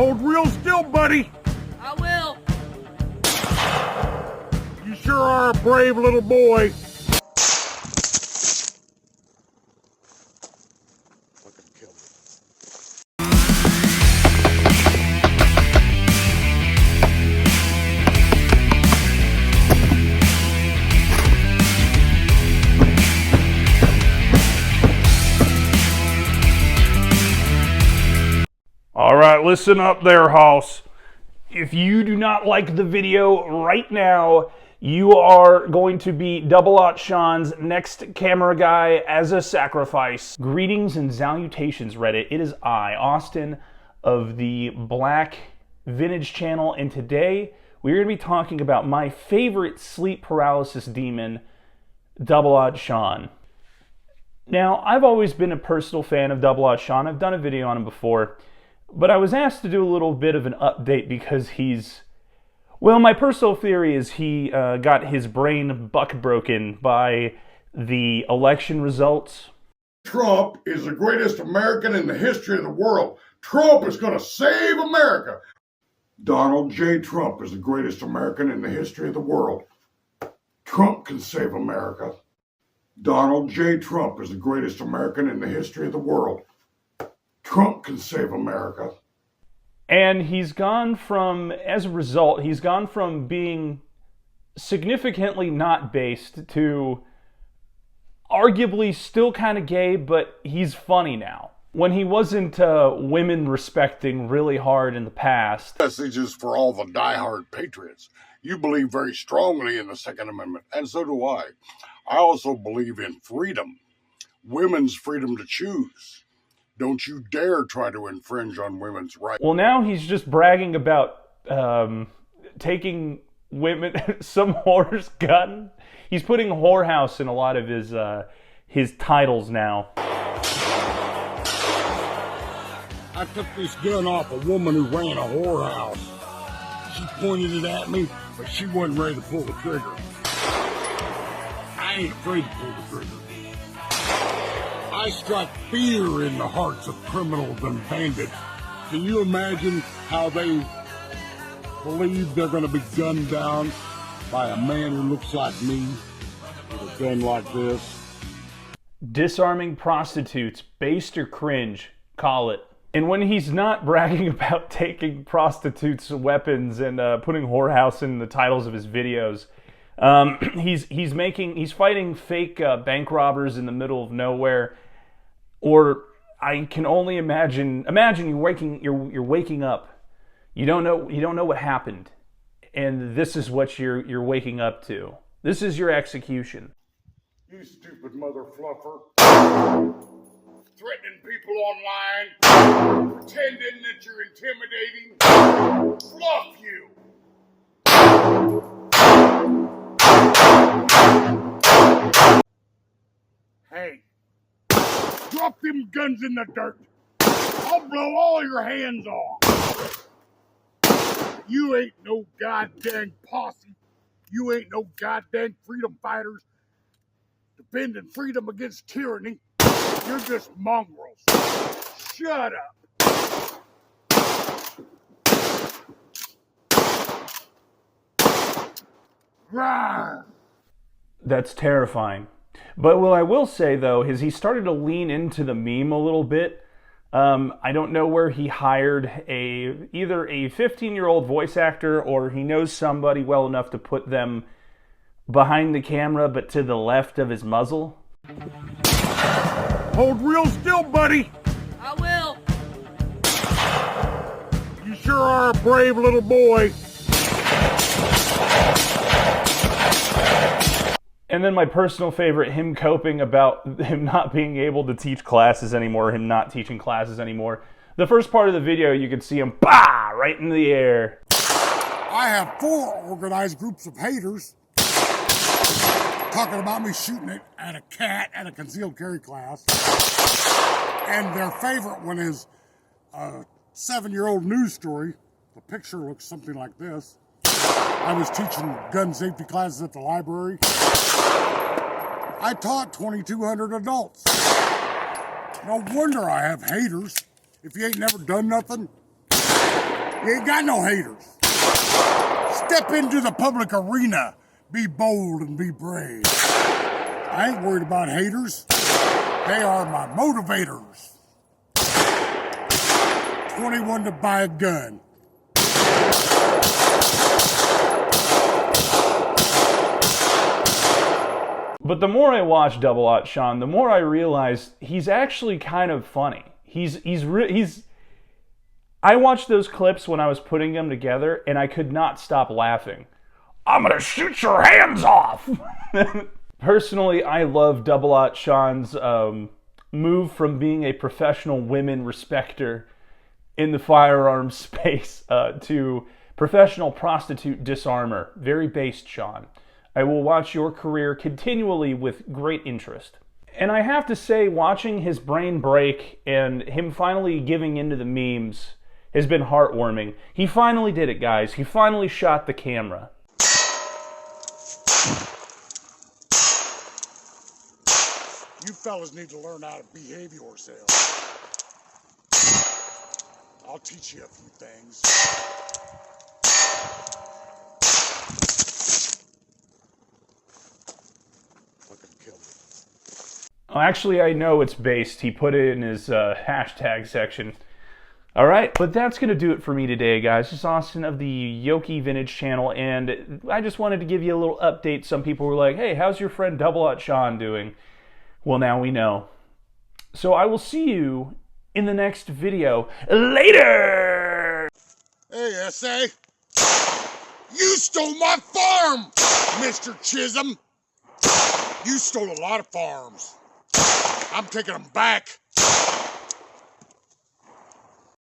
Hold real still, buddy. I will. You sure are a brave little boy. Fucking kill me. All right, listen up there, Hoss. If you do not like the video right now, you are going to be 00shawn's next camera guy as a sacrifice. Greetings and salutations, Reddit. It is I, Austin, of the Black Vintage channel, and today we're going to be talking about my favorite sleep paralysis demon, 00shawn. Now, I've always been a personal fan of 00shawn. I've done a video on him before. But I was asked to do a little bit of an update because well, my personal theory is he got his brain buck broken by the election results. Trump is the greatest American in the history of the world. Trump is going to save America. Donald J. Trump is the greatest American in the history of the world. Trump can save America. Donald J. Trump is the greatest American in the history of the world. Trump can save America. And he's gone from, as a result, he's gone from being significantly not based to arguably still kind of gay, but he's funny now. When he wasn't women respecting really hard in the past. Message is for all the diehard patriots. You believe very strongly in the Second Amendment, and so do I. I also believe in freedom. Women's freedom to choose. Don't you dare try to infringe on women's rights. Well, now he's just bragging about taking women, some whore's gun. He's putting whorehouse in a lot of his titles now. I took this gun off a woman who ran a whorehouse. She pointed it at me, but she wasn't ready to pull the trigger. I ain't afraid to pull the trigger. I strike fear in the hearts of criminals and bandits. Can you imagine how they believe they're going to be gunned down by a man who looks like me with a gun like this? Disarming prostitutes, based or cringe, call it. And when he's not bragging about taking prostitutes' weapons and putting whorehouse in the titles of his videos, he's fighting fake bank robbers in the middle of nowhere. Or I can only imagine you're waking up. You don't know what happened, and this is what you're waking up to. This is your execution. You stupid mother fluffer. Threatening people online, pretending that you're intimidating. Fluff you. Hey. Drop them guns in the dirt. I'll blow all your hands off. You ain't no goddamn posse. You ain't no goddamn freedom fighters defending freedom against tyranny. You're just mongrels. Shut up. Rawr. That's terrifying. But what I will say, though, is he started to lean into the meme a little bit. I don't know where he hired either a 15-year-old voice actor or he knows somebody well enough to put them behind the camera but to the left of his muzzle. Hold real still, buddy. I will. You sure are a brave little boy. And then my personal favorite, him coping about him not being able to teach classes anymore, him not teaching classes anymore. The first part of the video, you could see him, bah, right in the air. I have 4 organized groups of haters talking about me shooting it at a cat at a concealed carry class. And their favorite one is a 7-year-old news story. The picture looks something like this. I was teaching gun safety classes at the library. I taught 2,200 adults. No wonder I have haters. If you ain't never done nothing, You ain't got no haters. Step into the public arena. Be bold and be brave. I ain't worried about haters. They are my motivators. 21 to buy a gun. But the more I watch 00shawn, the more I realize he's actually kind of funny. I watched those clips when I was putting them together, and I could not stop laughing. I'm gonna shoot your hands off! Personally, I love 00shawn's move from being a professional women respecter in the firearms space to professional prostitute disarmer. Very based, Shawn. I will watch your career continually with great interest. And I have to say, watching his brain break and him finally giving into the memes has been heartwarming. He finally did it, guys. He finally shot the camera. You fellas need to learn how to behave yourselves. I'll teach you a few things. Fucking kill me. Well, actually, I know it's based. He put it in his hashtag section. All right, but that's going to do it for me today, guys. This is Austin of the Youre Vintage channel, and I just wanted to give you a little update. Some people were like, hey, how's your friend 00shawn doing? Well, now we know. So I will see you in the next video. Later! Hey, S.A. You stole my farm, Mr. Chisholm. You stole a lot of farms. I'm taking them back.